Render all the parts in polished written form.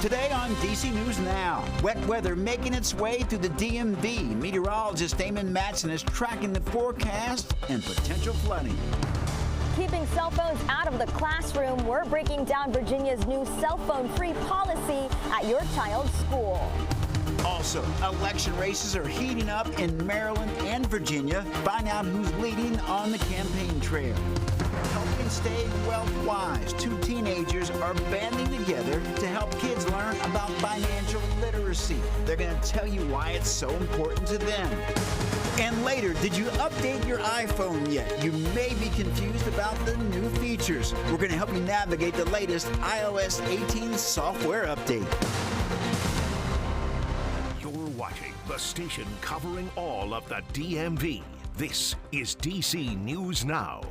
Today on DC News Now, wet weather making its way through the DMV. Meteorologist Damon Matson is tracking the forecast and potential flooding. Keeping cell phones out of the classroom, we're breaking down Virginia's new cell phone-free policy at your child's school. Also, election races are heating up in Maryland and Virginia. Find out who's leading on the campaign trail. Helping stay wealth-wise, two teenagers are banding together to help kids learn about financial literacy. They're going to tell you why it's so important to them. And later, did you update your iPhone yet? You may be confused about the new features. We're going to help you navigate the latest iOS 18 software update. You're watching the station covering all of the DMV. This is DC News Now.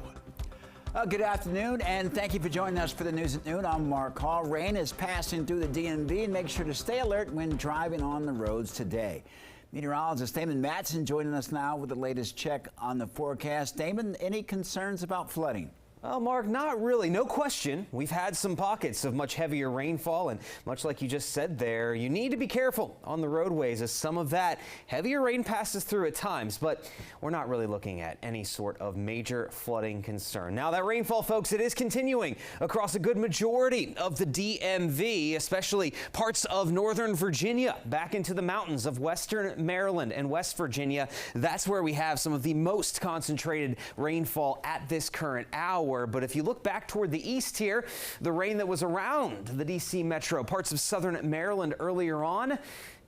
Good afternoon, and thank you for joining us for the news at noon. I'm Mark Hall. Rain is passing through the DMV, and make sure to stay alert when driving on the roads today. Meteorologist Damon Matson joining us now with the latest check on the forecast. Damon, any concerns about flooding? Well, Mark, not really. No question. We've had some pockets of much heavier rainfall, and much like you just said there, you need to be careful on the roadways as some of that heavier rain passes through at times, but we're not really looking at any sort of major flooding concern. Now, that rainfall, folks, it is continuing across a good majority of the DMV, especially parts of northern Virginia, back into the mountains of western Maryland and West Virginia. That's where we have some of the most concentrated rainfall at this current hour. But if you look back toward the east here, the rain that was around the D.C. metro, parts of southern Maryland earlier on,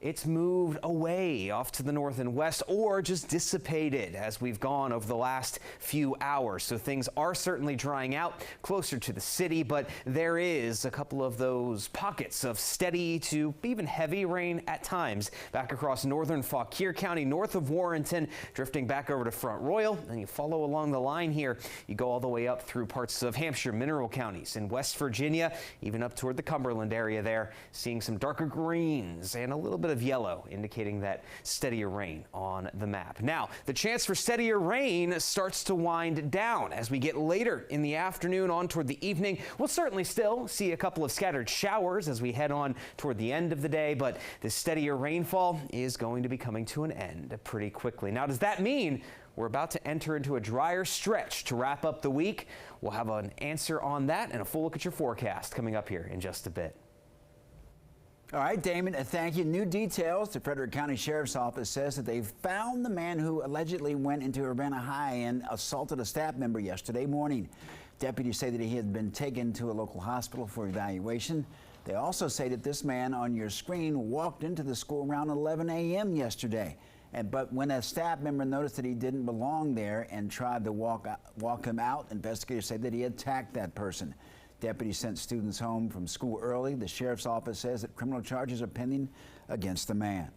it's moved away off to the north and west or just dissipated as we've gone over the last few hours. So things are certainly drying out closer to the city, but there is a couple of those pockets of steady to even heavy rain at times back across northern Fauquier County, north of Warrenton, drifting back over to Front Royal. And you follow along the line here, you go all the way up through parts of Hampshire, Mineral counties in West Virginia, even up toward the Cumberland area there, seeing some darker greens and a little bit of yellow, indicating that steadier rain on the map. Now, the chance for steadier rain starts to wind down as we get later in the afternoon on toward the evening. We'll certainly still see a couple of scattered showers as we head on toward the end of the day, but the steadier rainfall is going to be coming to an end pretty quickly. Now, does that mean we're about to enter into a drier stretch to wrap up the week? We'll have an answer on that and a full look at your forecast coming up here in just a bit. All right, Damon, thank you. New details. The Frederick County Sheriff's Office says that they've found the man who allegedly went into Urbana High and assaulted a staff member yesterday morning. Deputies say that he had been taken to a local hospital for evaluation. They also say that this man on your screen walked into the school around 11 a.m. yesterday. But when a staff member noticed that he didn't belong there and tried to walk him out, investigators say that he attacked that person. Deputies sent students home from school early. The sheriff's office says that criminal charges are pending against the man.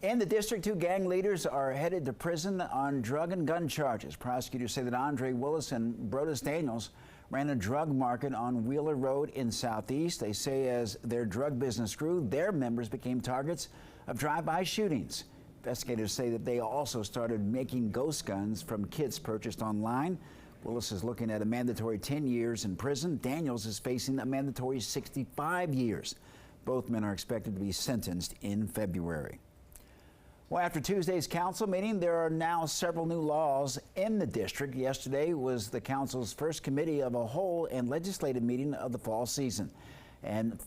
In the district, two gang leaders are headed to prison on drug and gun charges. Prosecutors say that Andre Willis and Brodus Daniels ran a drug market on Wheeler Road in Southeast. They say as their drug business grew, their members became targets of drive-by shootings. Investigators say that they also started making ghost guns from kits purchased online. Willis is looking at a mandatory 10 years in prison. Daniels is facing a mandatory 65 years. Both men are expected to be sentenced in February. Well, after Tuesday's council meeting, there are now several new laws in the district. Yesterday was the council's first committee of a whole and legislative meeting of the fall season. And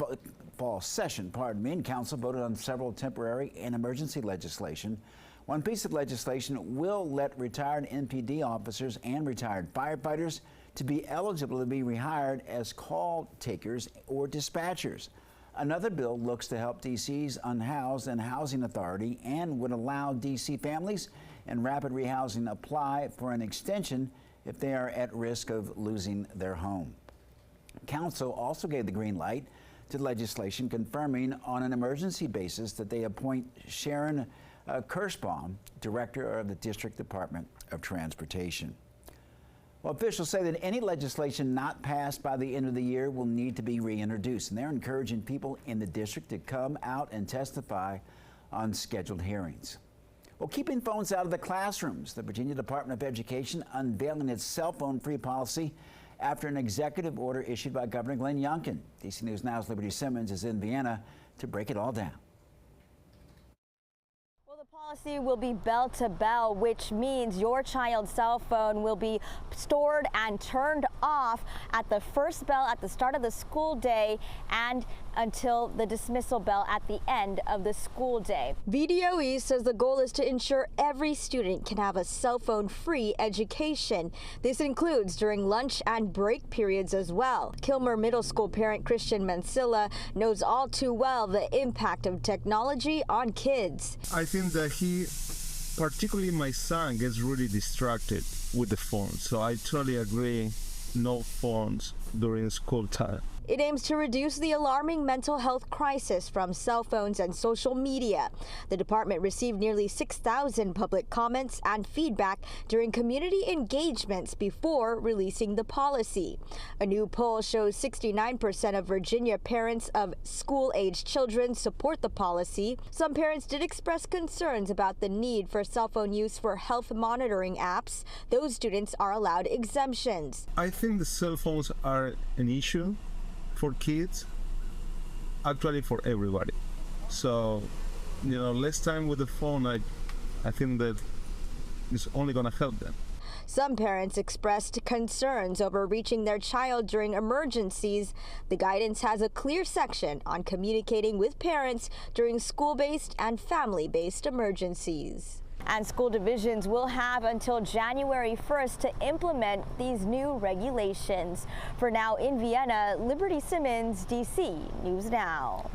fall session, pardon me, and council voted on several temporary and emergency legislation. One piece of legislation will let retired NPD officers and retired firefighters to be eligible to be rehired as call takers or dispatchers. Another bill looks to help DC's unhoused and housing authority and would allow DC families and rapid rehousing apply for an extension if they are at risk of losing their home. Council also gave the green light to legislation confirming on an emergency basis that they appoint Sharon Kirschbaum, director of the District Department of Transportation. Well, officials say that any legislation not passed by the end of the year will need to be reintroduced, and they're encouraging people in the district to come out and testify on scheduled hearings. Well, keeping phones out of the classrooms, the Virginia Department of Education unveiling its cell phone free policy after an executive order issued by Governor Glenn Youngkin. DC News Now's Liberty Simmons is in Vienna to break it all down. The policy will be bell to bell, which means your child's cell phone will be stored and turned off at the first bell at the start of the school day and until the dismissal bell at the end of the school day. VDOE says the goal is to ensure every student can have a cell phone free education. This includes during lunch and break periods as well. Kilmer Middle School parent Christian Mansilla knows all too well the impact of technology on kids. I think that he, particularly my son, gets really distracted with the phone. So I totally agree, no phones during school time. It aims to reduce the alarming mental health crisis from cell phones and social media. The department received nearly 6,000 public comments and feedback during community engagements before releasing the policy. A new poll shows 69% of Virginia parents of school-aged children support the policy. Some parents did express concerns about the need for cell phone use for health monitoring apps. Those students are allowed exemptions. I think the cell phones are an issue for kids, actually for everybody. So, less time with the phone, I think that is only gonna help them. Some parents expressed concerns over reaching their child during emergencies. The guidance has a clear section on communicating with parents during school-based and family-based emergencies. And school divisions will have until January 1st to implement these new regulations. For now, in Vienna, Liberty Simmons, DC News Now.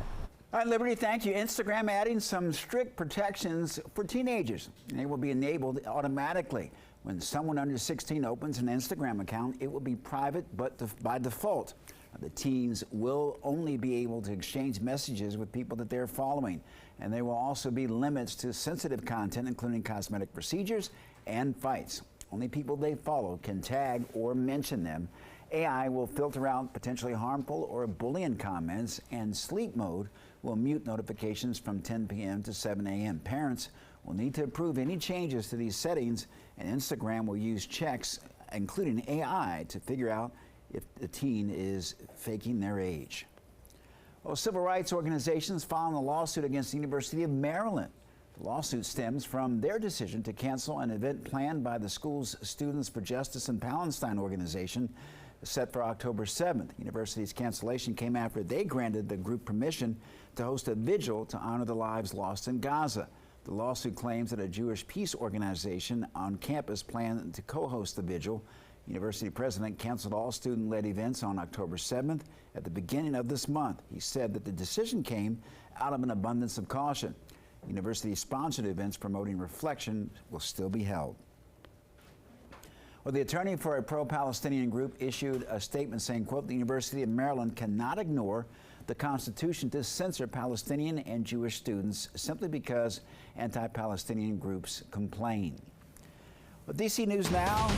All right, Liberty, thank you. Instagram adding some strict protections for teenagers. They will be enabled automatically. When someone under 16 opens an Instagram account, it will be private, but by default. The teens will only be able to exchange messages with people that they're following. And there will also be limits to sensitive content, including cosmetic procedures and fights. Only people they follow can tag or mention them. AI will filter out potentially harmful or bullying comments, and sleep mode will mute notifications from 10 p.m. to 7 a.m. Parents will need to approve any changes to these settings, and Instagram will use checks, including AI, to figure out if the teen is faking their age. Well, civil rights organizations filing a lawsuit against the University of Maryland. The lawsuit stems from their decision to cancel an event planned by the school's Students for Justice in Palestine organization set for October 7th. The university's cancellation came after they granted the group permission to host a vigil to honor the lives lost in Gaza. The lawsuit claims that a Jewish peace organization on campus planned to co-host the vigil. University president canceled all student-led events on October 7th at the beginning of this month. He said that the decision came out of an abundance of caution. University-sponsored events promoting reflection will still be held. Well, the attorney for a pro-Palestinian group issued a statement saying, quote, the University of Maryland cannot ignore the Constitution to censor Palestinian and Jewish students simply because anti-Palestinian groups complain. Well, DC News Now.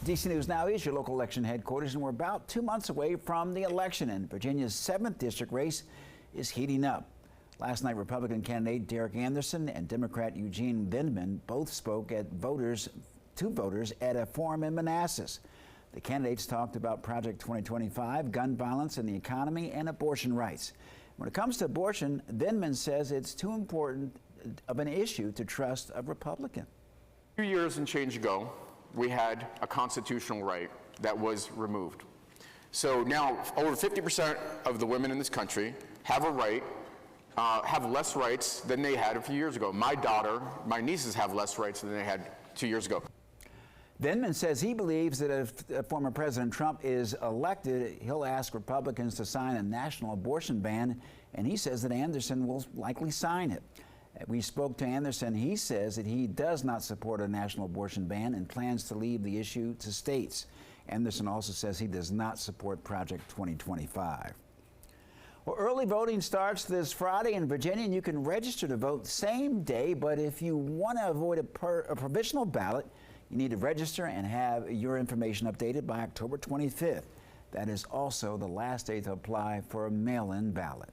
DC News Now is your local election headquarters, and we're about 2 months away from the election, and Virginia's 7th district race is heating up. Last night, Republican candidate Derek Anderson and Democrat Eugene Vindman both spoke to voters at a forum in Manassas. The candidates talked about Project 2025, gun violence in the economy, and abortion rights. When it comes to abortion, Vindman says it's too important of an issue to trust a Republican. 2 years and change ago, we had a constitutional right that was removed. So now over 50% of the women in this country have a right, have less rights than they had a few years ago. My daughter, my nieces have less rights than they had 2 years ago. Vindman says he believes that if former President Trump is elected, he'll ask Republicans to sign a national abortion ban, and he says that Anderson will likely sign it. We spoke to Anderson. He says that he does not support a national abortion ban and plans to leave the issue to states. Anderson also says he does not support Project 2025. Well, early voting starts this Friday in Virginia, and you can register to vote same day, but if you want to avoid a provisional ballot, you need to register and have your information updated by October 25th. That is also the last day to apply for a mail-in ballot.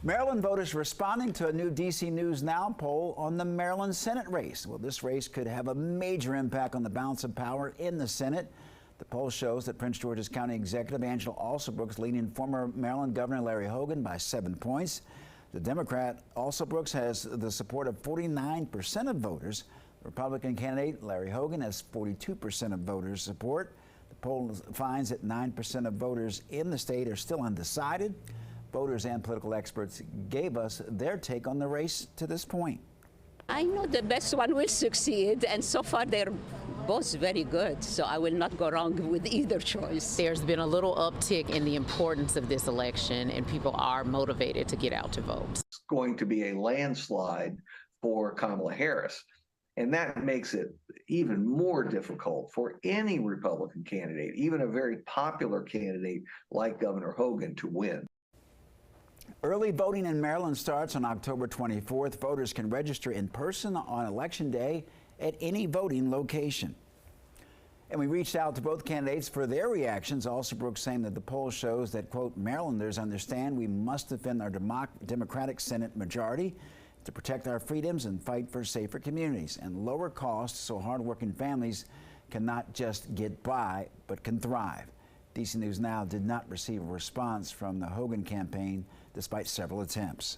Maryland voters responding to a new DC News Now poll on the Maryland Senate race. Well, this race could have a major impact on the balance of power in the Senate. The poll shows that Prince George's County Executive Angela Alsobrooks leading former Maryland Governor Larry Hogan by 7 points. The Democrat Alsobrooks has the support of 49% of voters. The Republican candidate Larry Hogan has 42% of voters' support. The poll finds that 9% of voters in the state are still undecided. Voters and political experts gave us their take on the race to this point. I know the best one will succeed, and so far they're both very good, so I will not go wrong with either choice. There's been a little uptick in the importance of this election, and people are motivated to get out to vote. It's going to be a landslide for Kamala Harris, and that makes it even more difficult for any Republican candidate, even a very popular candidate like Governor Hogan, to win. Early voting in Maryland starts on October 24th. Voters can register in person on Election Day at any voting location. And we reached out to both candidates for their reactions. Alsobrooks saying that the poll shows that, quote, Marylanders understand we must defend our Democratic Senate majority to protect our freedoms and fight for safer communities and lower costs so hardworking families can not just get by, but can thrive. DC News Now did not receive a response from the Hogan campaign despite several attempts.